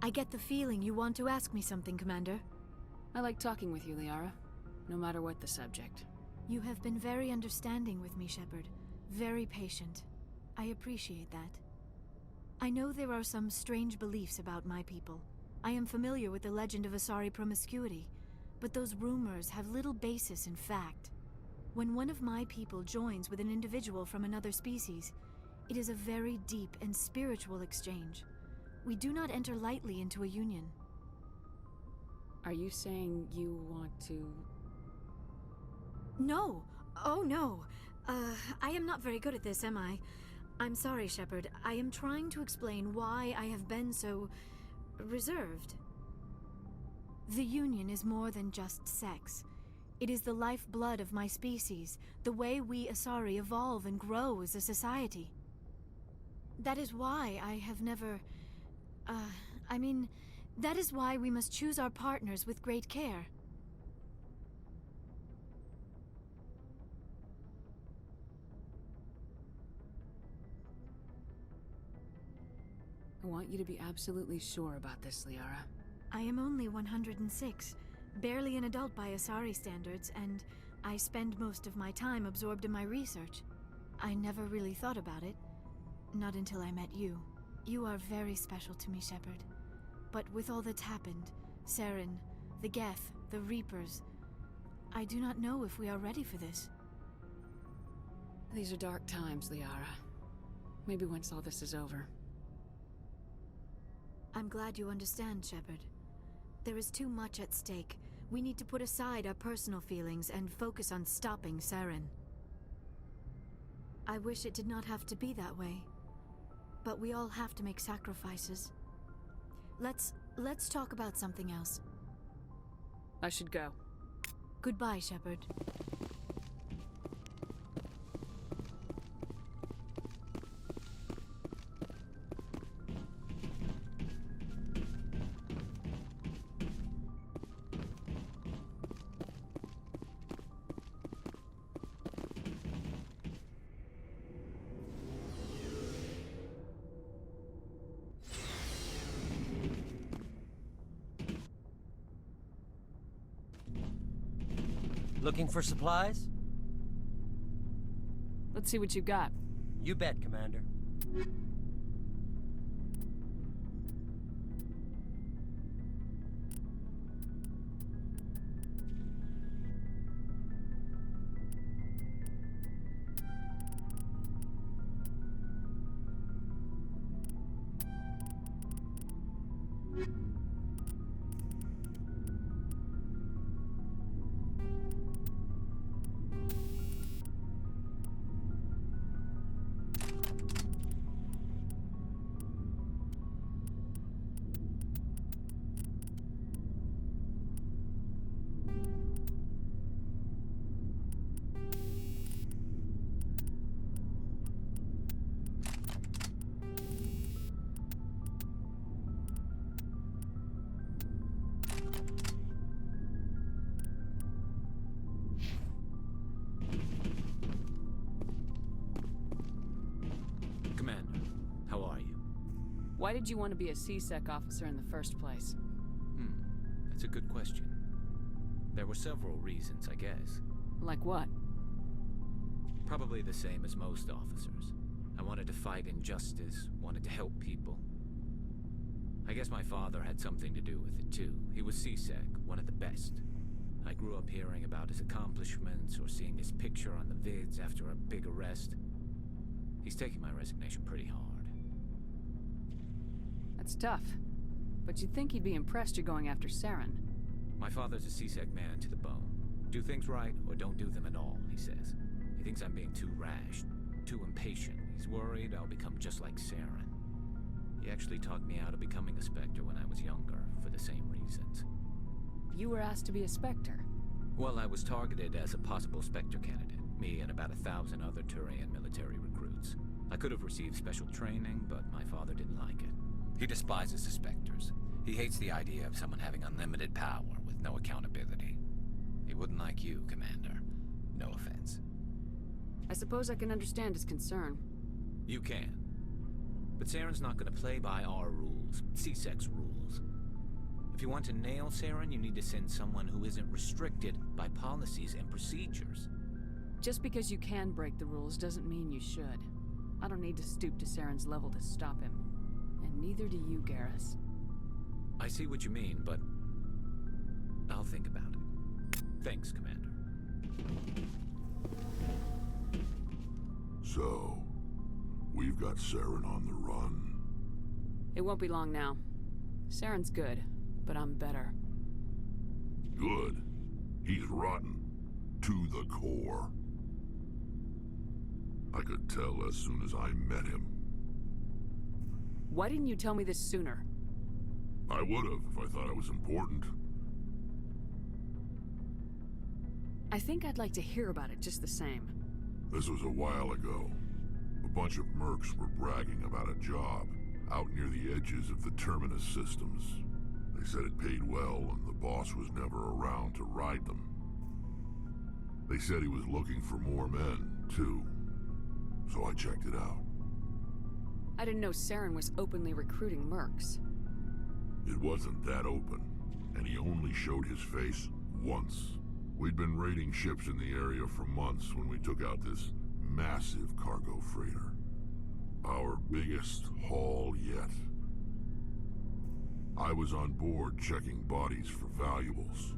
I get the feeling you want to ask me something, Commander. I like talking with you, Liara, no matter what the subject. You have been very understanding with me, Shepard. Very patient. I appreciate that. I know there are some strange beliefs about my people. I am familiar with the legend of Asari promiscuity, but those rumors have little basis in fact. When one of my people joins with an individual from another species, it is a very deep and spiritual exchange. We do not enter lightly into a union. Are you saying you want to... No! Oh no! I am not very good at this, am I? I'm sorry, Shepard. I am trying to explain why I have been so... reserved. The union is more than just sex. It is the lifeblood of my species, the way we Asari evolve and grow as a society. That is why I have never... that is why we must choose our partners with great care. I want you to be absolutely sure about this, Liara. I am only 106, barely an adult by Asari standards, and I spend most of my time absorbed in my research. I never really thought about it, not until I met you. You are very special to me, Shepard. But with all that's happened, Saren, the Geth, the Reapers, I do not know if we are ready for this. These are dark times, Liara. Maybe once all this is over. I'm glad you understand, Shepard. There is too much at stake. We need to put aside our personal feelings and focus on stopping Saren. I wish it did not have to be that way. But we all have to make sacrifices. Let's talk about something else. I should go. Goodbye, Shepard. Looking for supplies? Let's see what you got. You bet, Commander. Why did you want to be a C-Sec officer in the first place? That's a good question. There were several reasons, I guess. Like what? Probably the same as most officers. I wanted to fight injustice, wanted to help people. I guess my father had something to do with it too. He was C-Sec, one of the best. I grew up hearing about his accomplishments or seeing his picture on the vids after a big arrest. He's taking my resignation pretty hard. That's tough. But you'd think he'd be impressed you're going after Saren. My father's a C-Sec man to the bone. Do things right or don't do them at all, he says. He thinks I'm being too rash, too impatient. He's worried I'll become just like Saren. He actually talked me out of becoming a Spectre when I was younger, for the same reasons. You were asked to be a Spectre? Well, I was targeted as a possible Spectre candidate. Me and about 1,000 other Turian military recruits. I could have received special training, but my father didn't like it. He despises the Spectres. He hates the idea of someone having unlimited power with no accountability. He wouldn't like you, Commander. No offense. I suppose I can understand his concern. You can. But Saren's not gonna play by our rules, C-Sec's rules. If you want to nail Saren, you need to send someone who isn't restricted by policies and procedures. Just because you can break the rules doesn't mean you should. I don't need to stoop to Saren's level to stop him. And neither do you, Garrus. I see what you mean, but I'll think about it. Thanks, Commander. So, we've got Saren on the run. It won't be long now. Saren's good, but I'm better. Good. He's rotten. To the core. I could tell as soon as I met him. Why didn't you tell me this sooner? I would've if I thought it was important. I think I'd like to hear about it just the same. This was a while ago. A bunch of mercs were bragging about a job out near the edges of the Terminus systems. They said it paid well and the boss was never around to ride them. They said he was looking for more men, too. So I checked it out. I didn't know Saren was openly recruiting mercs. It wasn't that open, and he only showed his face once. We'd been raiding ships in the area for months when we took out this massive cargo freighter. Our biggest haul yet. I was on board checking bodies for valuables,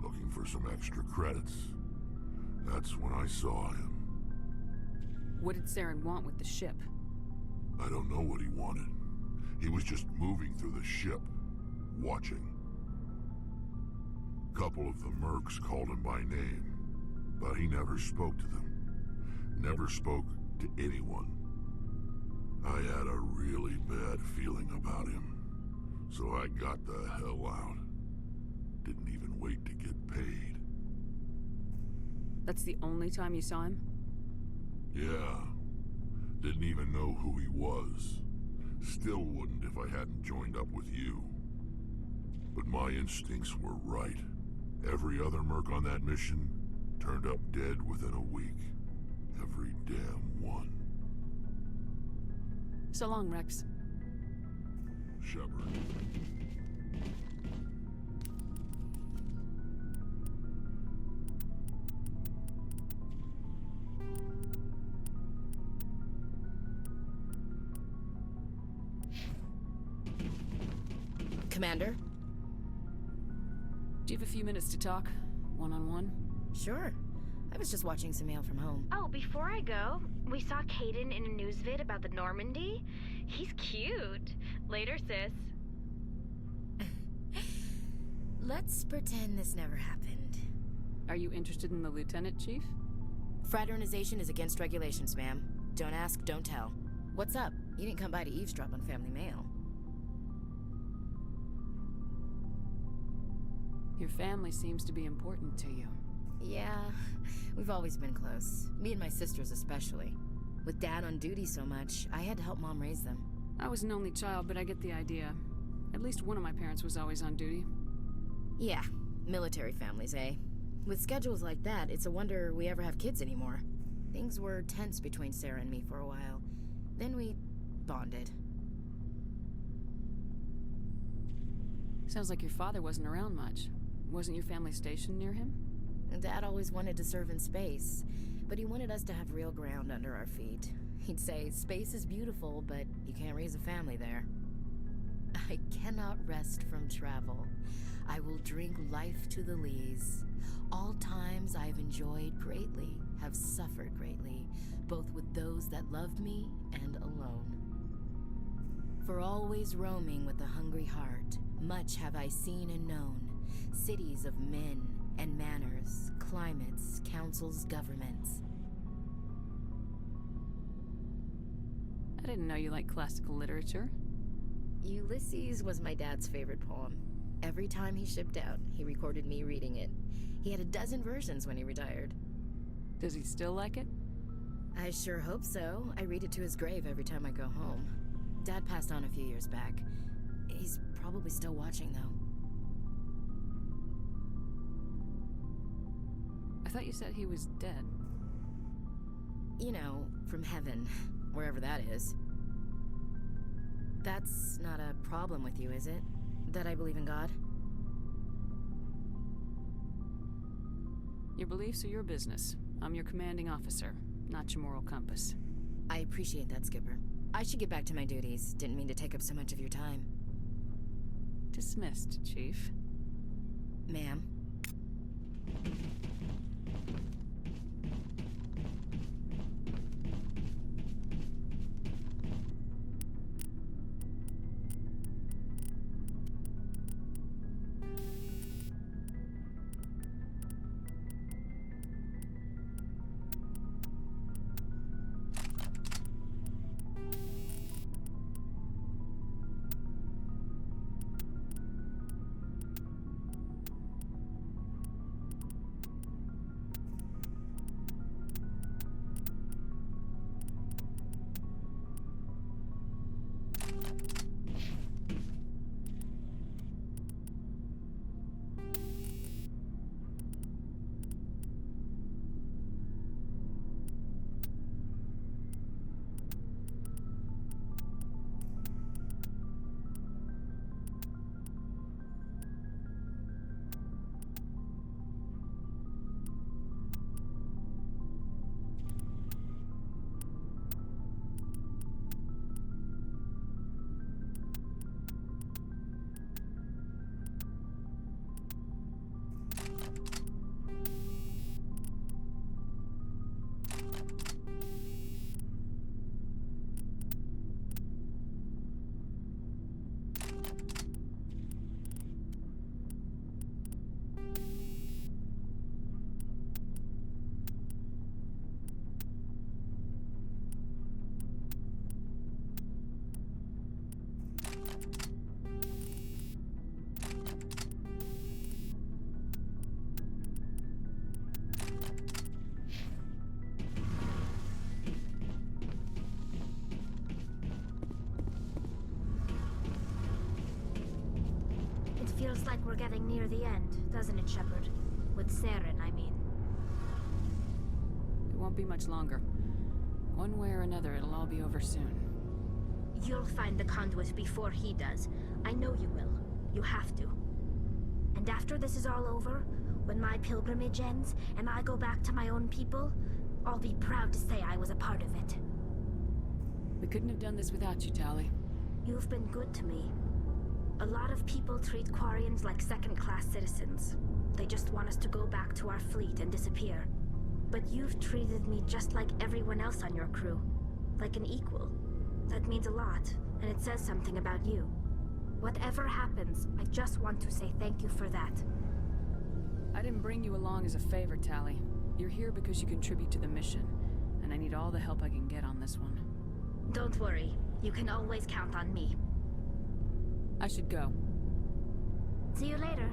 looking for some extra credits. That's when I saw him. What did Saren want with the ship? I don't know what he wanted. He was just moving through the ship, watching. Couple of the mercs called him by name, but he never spoke to them. Never spoke to anyone. I had a really bad feeling about him, so I got the hell out. Didn't even wait to get paid. That's the only time you saw him? Yeah. Didn't even know who he was. Still wouldn't if I hadn't joined up with you. But my instincts were right. Every other merc on that mission turned up dead within a week. Every damn one. So long, Rex. Shepard. Commander? Do you have a few minutes to talk? One-on-one? Sure. I was just watching some mail from home. Oh, before I go, we saw Caden in a news vid about the Normandy. He's cute. Later, sis. Let's pretend this never happened. Are you interested in the Lieutenant, Chief? Fraternization is against regulations, ma'am. Don't ask, don't tell. What's up? You didn't come by to eavesdrop on family mail. Your family seems to be important to you. Yeah, we've always been close. Me and my sisters especially. With Dad on duty so much, I had to help Mom raise them. I was an only child, but I get the idea. At least one of my parents was always on duty. Yeah, military families, eh? With schedules like that, it's a wonder we ever have kids anymore. Things were tense between Sarah and me for a while. Then we bonded. Sounds like your father wasn't around much. Wasn't your family stationed near him? Dad always wanted to serve in space, but he wanted us to have real ground under our feet. He'd say, space is beautiful, but you can't raise a family there. I cannot rest from travel. I will drink life to the lees. All times I have enjoyed greatly, have suffered greatly, both with those that loved me and alone. For always roaming with a hungry heart, much have I seen and known, cities of men and manners, climates, councils, governments. I didn't know you liked classical literature. Ulysses was my dad's favorite poem. Every time he shipped out, he recorded me reading it. He had a dozen versions when he retired. Does he still like it? I sure hope so. I read it to his grave every time I go home. Dad passed on a few years back. He's probably still watching, though. I thought you said he was dead. You know, from heaven, wherever that is. That's not a problem with you, is it? That I believe in God? Your beliefs are your business. I'm your commanding officer, not your moral compass. I appreciate that, Skipper. I should get back to my duties. Didn't mean to take up so much of your time. Dismissed, Chief. Ma'am. Feels like we're getting near the end, doesn't it, Shepard? With Saren, I mean. It won't be much longer. One way or another, it'll all be over soon. You'll find the conduit before he does. I know you will. You have to. And after this is all over, when my pilgrimage ends, and I go back to my own people, I'll be proud to say I was a part of it. We couldn't have done this without you, Tali. You've been good to me. A lot of people treat Quarians like second-class citizens. They just want us to go back to our fleet and disappear. But you've treated me just like everyone else on your crew. Like an equal. That means a lot, and it says something about you. Whatever happens, I just want to say thank you for that. I didn't bring you along as a favor, Tali. You're here because you contribute to the mission, and I need all the help I can get on this one. Don't worry. You can always count on me. I should go. See you later.